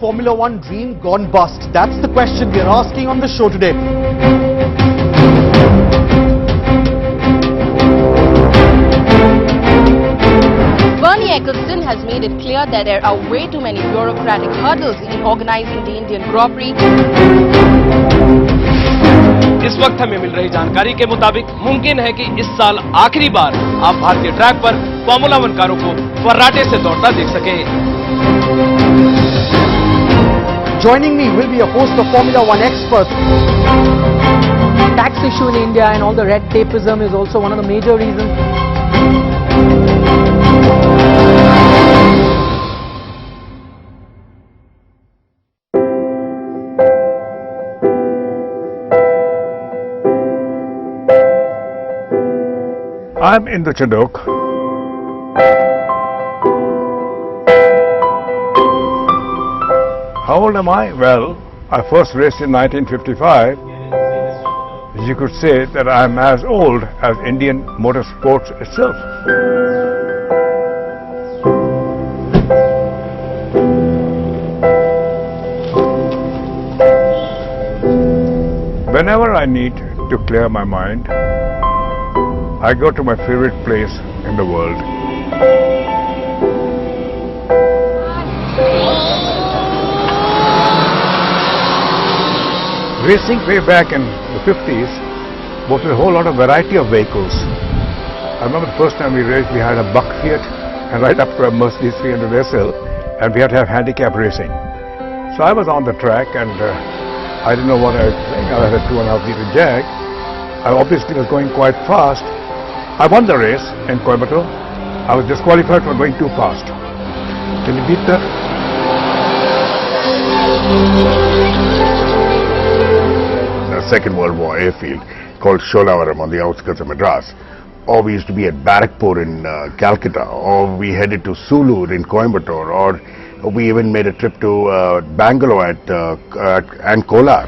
Formula One dream gone bust? That's the question we are asking on the show today. Eccleston has made it clear that there are way too many bureaucratic hurdles in organizing the Indian Grand Prix. इस वक्त हमें मिल रही जानकारी के मुताबिक मुमकिन है कि इस साल आखिरी बार आप भारतीय ट्रैक पर फॉर्मूला 1 कारों को फर्राटे से दौड़ता देख सकें। Joining me will be a host of Formula 1 experts. Tax issue in India and all the red-tapism is also one of the major reasons. I'm in the Chinook. How old am I? Well, I first raced in 1955. You could say that I'm as old as Indian motorsports itself. Whenever I need to clear my mind, I go to my favorite place in the world. Racing way back in the 50s was a whole lot of variety of vehicles. I remember the first time we raced, we had a Buck Fiat and right up to a Mercedes 300 SL, and we had to have handicap racing. So I was on the track and I didn't know what I was doing. I had a 2.5 liter Jag. I obviously was going quite fast. I won the race in Coimbatore. I was disqualified for going too fast. Can you beat that? The Second World War airfield called Sholavaram on the outskirts of Madras. Or we used to be at Barrackpore in Calcutta, or we headed to Sulu in Coimbatore, or we even made a trip to Bangalore and Kolar.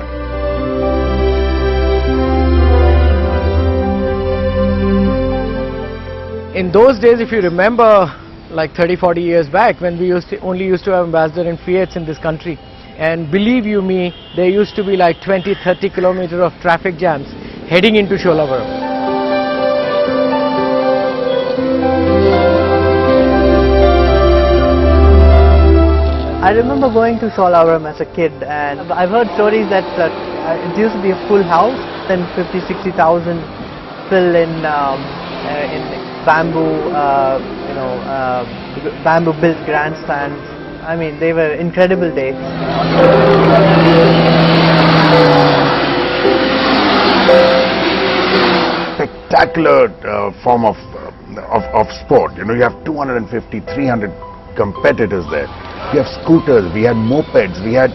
In those days, if you remember, like 30-40 years back, when we only used to have Ambassador and Fiats in this country, and believe you me, there used to be like 20-30 kilometers of traffic jams heading into Sholavaram. I remember going to Sholavaram as a kid, and I've heard stories that it used to be a full house, then 50-60,000 fill in bamboo, bamboo-built grandstands. I mean, they were incredible days. Spectacular form of sport. You know, you have 250, 300 competitors there. We have scooters, we had mopeds, we had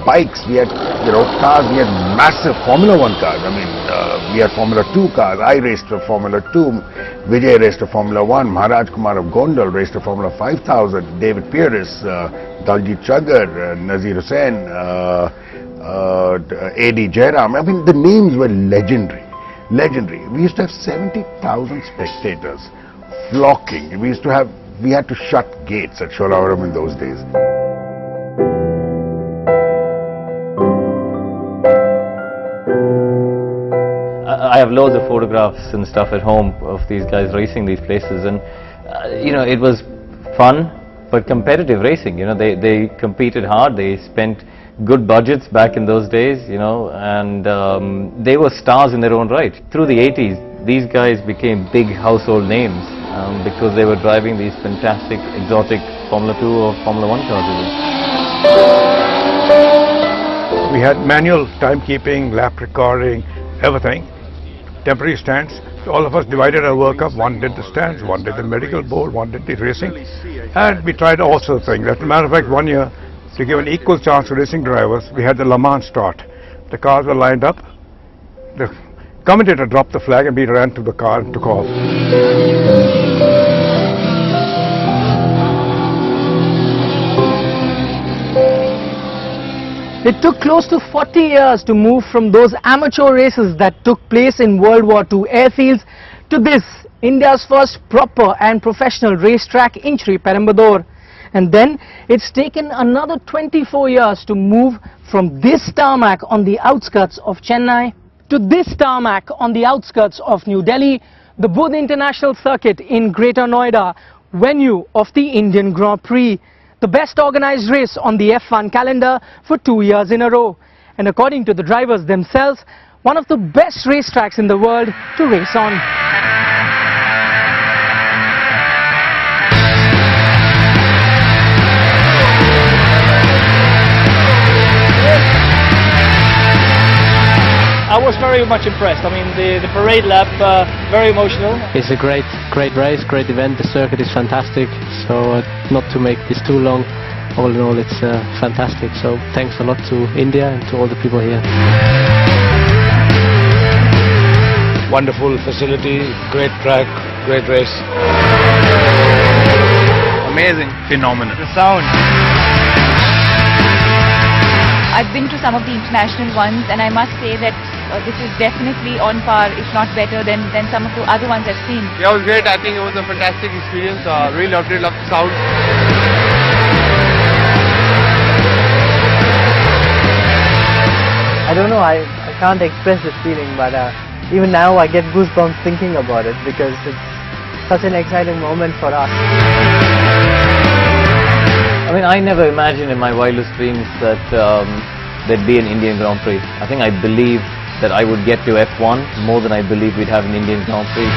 bikes, we had cars, we had massive Formula 1 cars. I mean, we had Formula 2 cars. I raced for Formula 2, Vijay raced for Formula 1, Maharaj Kumar of Gondal raced for Formula 5000, David Pieris, Daljit Chaggar, Nazir Hussain, A.D. Jairam. I mean, the names were legendary. Legendary. We used to have 70,000 spectators flocking. We had to shut gates at Sholavaram in those days. I have loads of photographs and stuff at home of these guys racing these places, and it was fun but competitive racing. They competed hard, they spent good budgets back in those days, and they were stars in their own right. Through the 80s, these guys became big household names because they were driving these fantastic exotic Formula 2 or Formula 1 cars. We had manual timekeeping, lap recording, everything. Temporary stands. So all of us divided our work up. One did the stands, one did the medical board, one did the racing. And we tried all sorts of things. As a matter of fact, 1 year, to give an equal chance to racing drivers, we had the Le Mans start. The cars were lined up. The commentator dropped the flag and we ran to the car and took off. It took close to 40 years to move from those amateur races that took place in World War II airfields to this, India's first proper and professional racetrack in Sri Perambadur. And then it's taken another 24 years to move from this tarmac on the outskirts of Chennai to this tarmac on the outskirts of New Delhi, the Budh International Circuit in Greater Noida, venue of the Indian Grand Prix, the best organized race on the F1 calendar for 2 years in a row. And according to the drivers themselves, one of the best racetracks in the world to race on. I was very much impressed. I mean, the parade lap, very emotional. It's a great race, great event. The circuit is fantastic. So not to make this too long, all in all, it's fantastic. So thanks a lot to India and to all the people here. Wonderful facility, great track, great race. Amazing. Phenomenal. The sound. I've been to some of the international ones, and I must say that this is definitely on par, if not better, than some of the other ones I've seen. Yeah, it was great. I think it was a fantastic experience. Really loved it, loved the sound. I don't know, I can't express this feeling, but even now I get goosebumps thinking about it because it's such an exciting moment for us. I mean, I never imagined in my wildest dreams that there'd be an Indian Grand Prix. I think I believed that I would get to F1 more than I believed we'd have an Indian Grand Prix.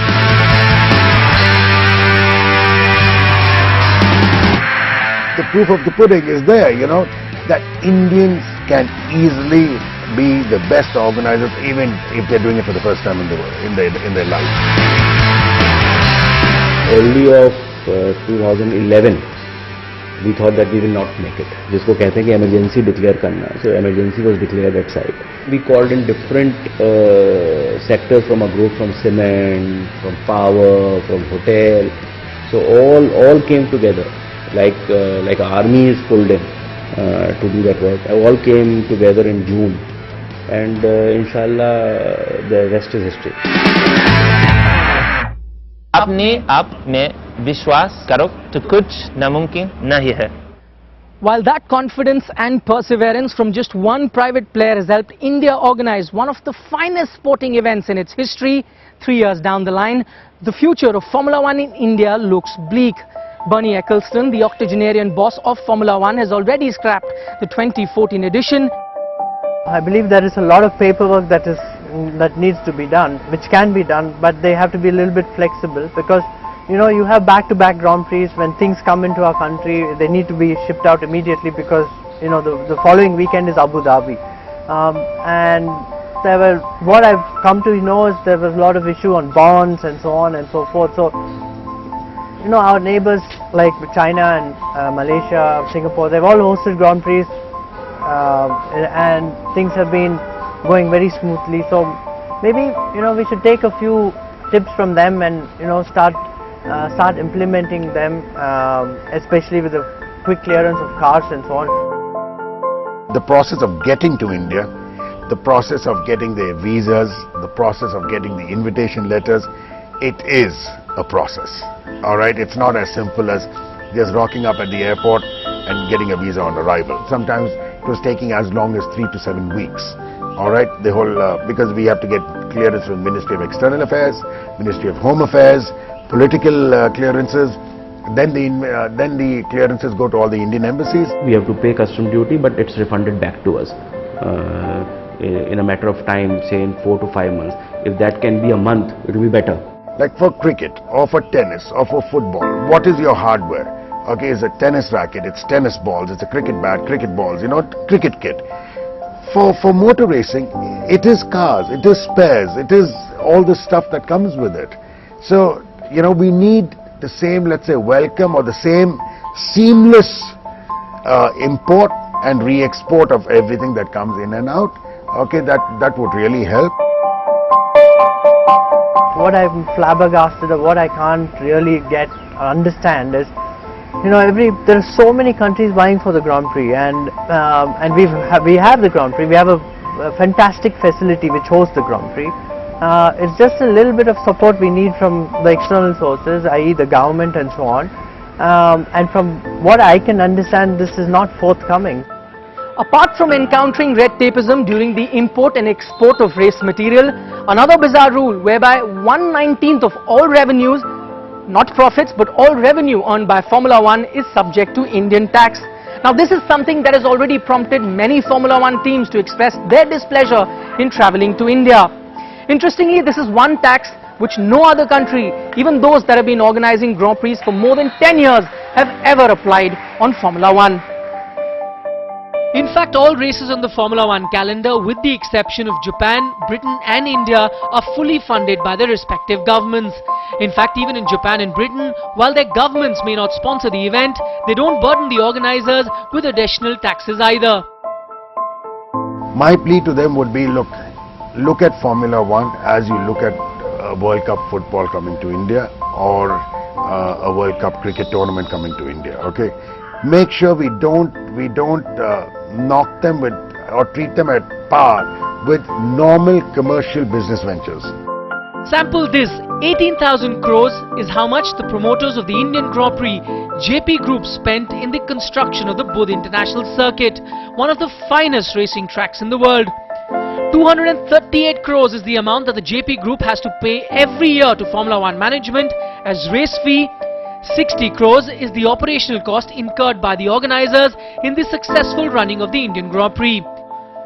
The proof of the pudding is there, you know, that Indians can easily be the best organizers even if they're doing it for the first time in their life. Early of 2011, we thought that we will not make it. जिसको कहते हैं कि emergency declare करना. So emergency was declared at site. We called in different sectors from a group, from cement, from power, from hotel. So all came together, like army is pulled in to do that work. All came together in June, and inshallah the rest is history. अपने आप में विश्वास करो तो कुछ नामुमकिन नहीं है. While that confidence and perseverance from just one private player has helped India organize one of the finest sporting events in its history, 3 years down the line, the future of Formula One in India looks bleak. Bernie Ecclestone, the octogenarian boss of Formula One, has already scrapped the 2014 edition. I believe there is a lot of paperwork that needs to be done, which can be done, but they have to be a little bit flexible because, you know, you have back-to-back Grand Prix. When things come into our country, they need to be shipped out immediately because, you know, the following weekend is Abu Dhabi. And what I've come to know is there was a lot of issue on bonds and so on and so forth. So, you know, our neighbors like China and Malaysia, Singapore, they've all hosted Grand Prix and things have been going very smoothly. So maybe, you know, we should take a few tips from them and, you know, start implementing them, especially with the quick clearance of cars and so on. The process of getting to India, the process of getting their visas, the process of getting the invitation letters, it is a process. Alright, it's not as simple as just rocking up at the airport and getting a visa on arrival. Sometimes it was taking as long as 3 to 7 weeks. Alright, the whole, because we have to get clearance from Ministry of External Affairs, Ministry of Home Affairs, political clearances, then the clearances go to all the Indian embassies. We have to pay custom duty, but it's refunded back to us in a matter of time, say in 4 to 5 months. If that can be a month, it will be better. Like for cricket, or for tennis, or for football, what is your hardware? Okay, it's a tennis racket, it's tennis balls, it's a cricket bat, cricket balls, you know, cricket kit. For motor racing, it is cars, it is spares, it is all the stuff that comes with it. So, you know, we need the same, let's say, welcome or the same seamless import and re-export of everything that comes in and out. Okay, that would really help. What I'm flabbergasted or what I can't really understand is, you know, there are so many countries vying for the Grand Prix, and we have the Grand Prix. We have a fantastic facility which hosts the Grand Prix. It's just a little bit of support we need from the external sources, i.e. the government and so on. and from what I can understand, this is not forthcoming. Apart from encountering red-tapism during the import and export of race material, another bizarre rule whereby 1/19 of all revenues, not profits but all revenue earned by Formula One is subject to Indian tax. Now this is something that has already prompted many Formula One teams to express their displeasure in travelling to India. Interestingly, this is one tax which no other country, even those that have been organising Grand Prix for more than 10 years, have ever applied on Formula One. In fact, all races on the Formula One calendar, with the exception of Japan, Britain and India, are fully funded by their respective governments. In fact, even in Japan and Britain, while their governments may not sponsor the event, they don't burden the organisers with additional taxes either. My plea to them would be, look at Formula One as you look at World Cup football coming to India or a World Cup cricket tournament coming to India. Okay, make sure we don't knock them with or treat them at par with normal commercial business ventures. Sample this, 18,000 crores is how much the promoters of the Indian Grand Prix, JP Group, spent in the construction of the Budh International Circuit, one of the finest racing tracks in the world. 238 crores is the amount that the JP Group has to pay every year to Formula One management as race fee. 60 crores is the operational cost incurred by the organisers in the successful running of the Indian Grand Prix.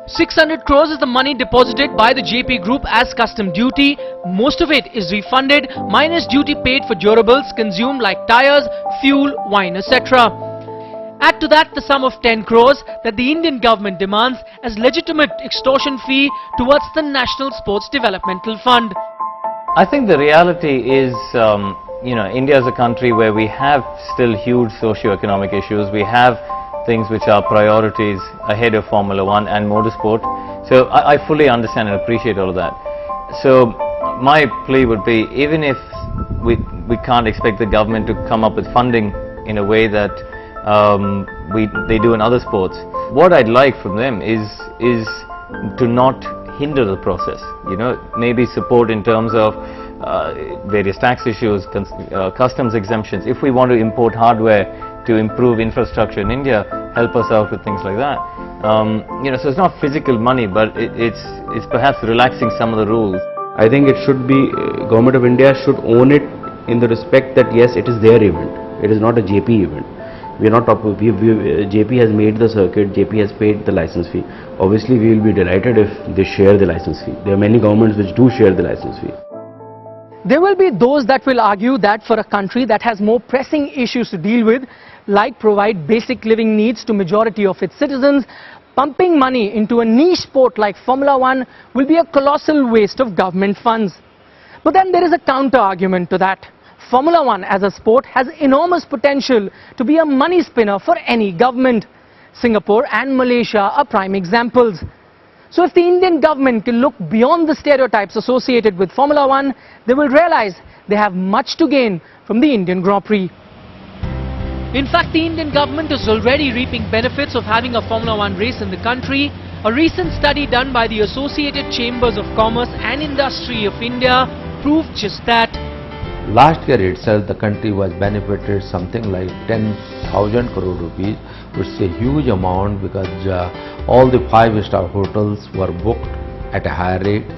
600 crores is the money deposited by the JP Group as custom duty. Most of it is refunded minus duty paid for durables consumed like tyres, fuel, wine, etc. Add to that the sum of 10 crores that the Indian government demands as legitimate extortion fee towards the National Sports Developmental Fund. I think the reality is, India is a country where we have still huge socio-economic issues. We have things which are priorities ahead of Formula One and motorsport. So I fully understand and appreciate all of that. So my plea would be, even if we can't expect the government to come up with funding in a way that they do in other sports, what I'd like from them is to not hinder the process. Maybe support in terms of various tax issues, customs exemptions. If we want to import hardware to improve infrastructure in India, help us out with things like that. So it's not physical money, but it's perhaps relaxing some of the rules. I think it should be, Government of India should own it in the respect that yes, it is their event. It is not a JP event. We are not JP has made the circuit, JP has paid the license fee. Obviously, we will be delighted if they share the license fee. There are many governments which do share the license fee. There will be those that will argue that for a country that has more pressing issues to deal with, like provide basic living needs to majority of its citizens, pumping money into a niche sport like Formula One will be a colossal waste of government funds. But then there is a counter argument to that. Formula One as a sport has enormous potential to be a money spinner for any government. Singapore and Malaysia are prime examples. So if the Indian government can look beyond the stereotypes associated with Formula One, they will realize they have much to gain from the Indian Grand Prix. In fact, the Indian government is already reaping benefits of having a Formula One race in the country. A recent study done by the Associated Chambers of Commerce and Industry of India proved just that. Last year itself, the country was benefited something like 10,000 crore rupees, which is a huge amount because all the 5-star hotels were booked at a higher rate,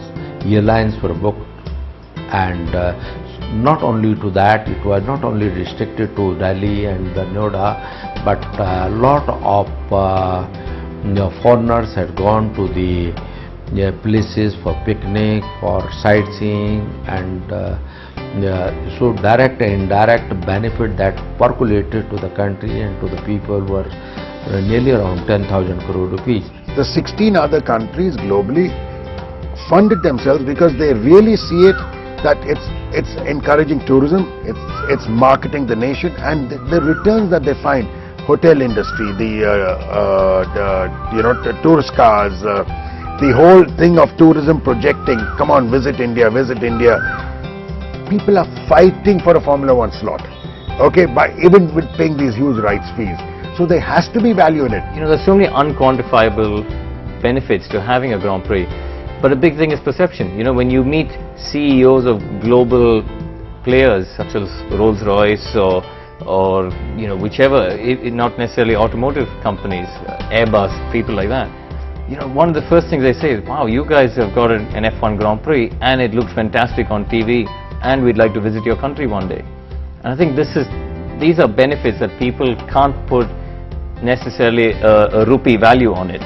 airlines were booked, and not only to that, it was not only restricted to Delhi and the Noida, but a lot of foreigners had gone to the places for picnic, for sightseeing, and so direct and indirect benefit that percolated to the country and to the people were nearly around 10,000 crore rupees. The 16 other countries globally funded themselves because they really see it that it's encouraging tourism, it's marketing the nation, and the returns that they find, hotel industry, the tourist cars, the whole thing of tourism projecting, come on, visit India. People are fighting for a Formula One slot, okay, by even with paying these huge rights fees. So there has to be value in it. There's so many unquantifiable benefits to having a Grand Prix. But a big thing is perception. When you meet CEOs of global players such as Rolls-Royce or or whichever, not necessarily automotive companies, Airbus, people like that. One of the first things they say is, wow, you guys have got an F1 Grand Prix and it looks fantastic on TV and we'd like to visit your country one day. And I think these are benefits that people can't put necessarily a rupee value on it,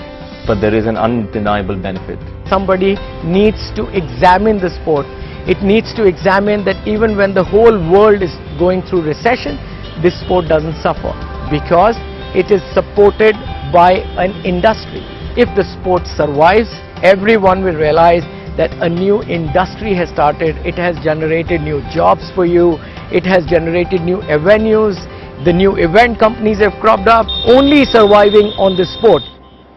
but there is an undeniable benefit. Somebody needs to examine the sport. It needs to examine that even when the whole world is going through recession, this sport doesn't suffer because it is supported by an industry. If the sport survives, everyone will realize that a new industry has started. It has generated new jobs for you. It has generated new avenues. The new event companies have cropped up, only surviving on this sport.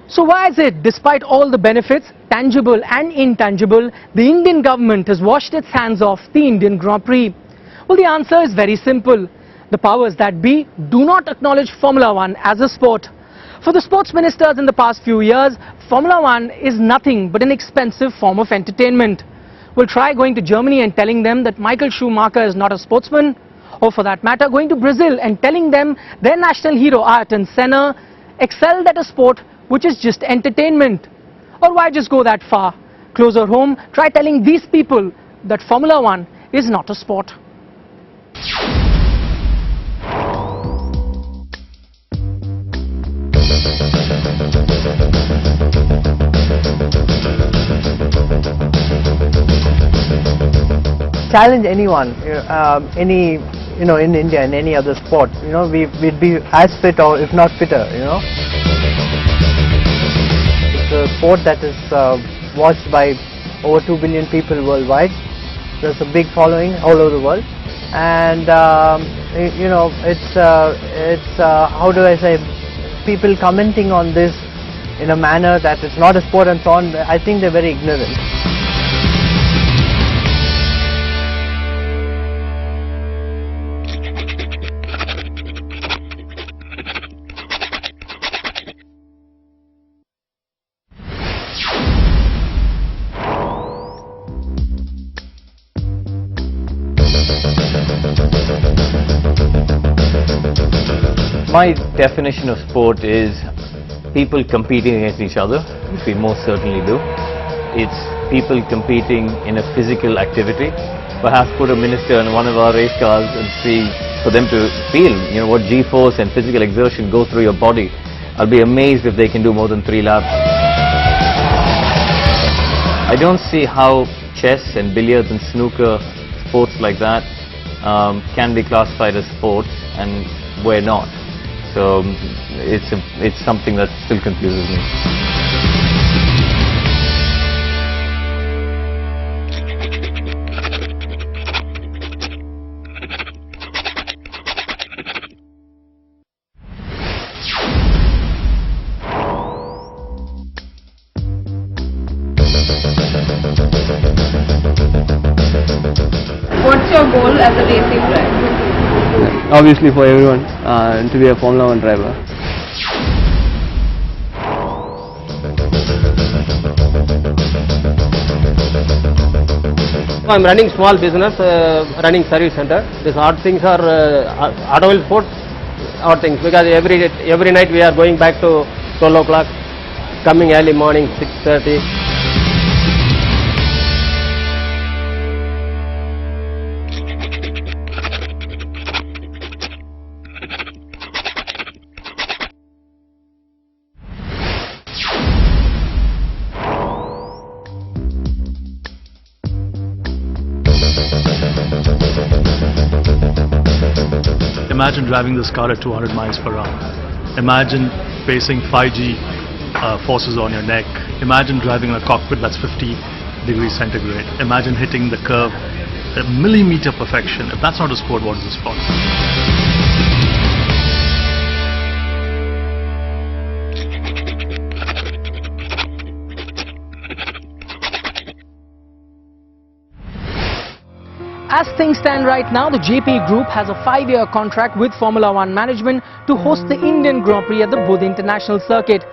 So why is it, despite all the benefits, tangible and intangible, the Indian government has washed its hands off the Indian Grand Prix? Well, the answer is very simple. The powers that be do not acknowledge Formula One as a sport. For the sports ministers in the past few years, Formula One is nothing but an expensive form of entertainment. Well, try going to Germany and telling them that Michael Schumacher is not a sportsman, or for that matter, going to Brazil and telling them their national hero Ayrton Senna excelled at a sport which is just entertainment. Or why just go that far? Closer home, try telling these people that Formula One is not a sport. Challenge anyone, in India, in any other sport, we'd be as fit or if not fitter, It's a sport that is watched by over 2 billion people worldwide. There's a big following all over the world, and it's how do I say, people commenting on this in a manner that it's not a sport and so on. I think they're very ignorant. My definition of sport is people competing against each other, which we most certainly do. It's people competing in a physical activity. Perhaps put a minister in one of our race cars and see, for them to feel, what G-force and physical exertion go through your body. I'll be amazed if they can do more than 3 laps. I don't see how chess and billiards and snooker, sports like that, can be classified as sports and we're not. So it's something that still confuses me. What's your goal as a racing driver? Obviously for everyone, to be a Formula 1 driver. I'm running small business, running service center. These odd things are automobile sport, odd things, because every night we are going back to 12 o'clock, coming early morning 6:30. Imagine driving this car at 200 miles per hour. Imagine facing 5G forces on your neck. Imagine driving in a cockpit that's 50 degrees centigrade. Imagine hitting the curve at millimeter perfection. If that's not a sport, what is a sport? As things stand right now, the JP Group has a 5-year contract with Formula One management to host the Indian Grand Prix at the Buddha International Circuit.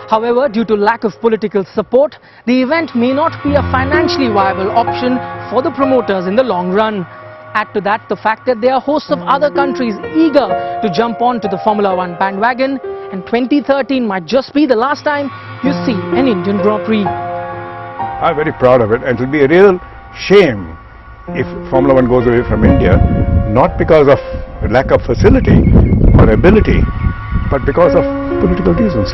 However, due to lack of political support, the event may not be a financially viable option for the promoters in the long run. Add to that the fact that there are hosts of other countries eager to jump on to the Formula One bandwagon, and 2013 might just be the last time you see an Indian Grand Prix. I'm very proud of it, and it will be a real shame if Formula One goes away from India, not because of lack of facility or ability, but because of political reasons.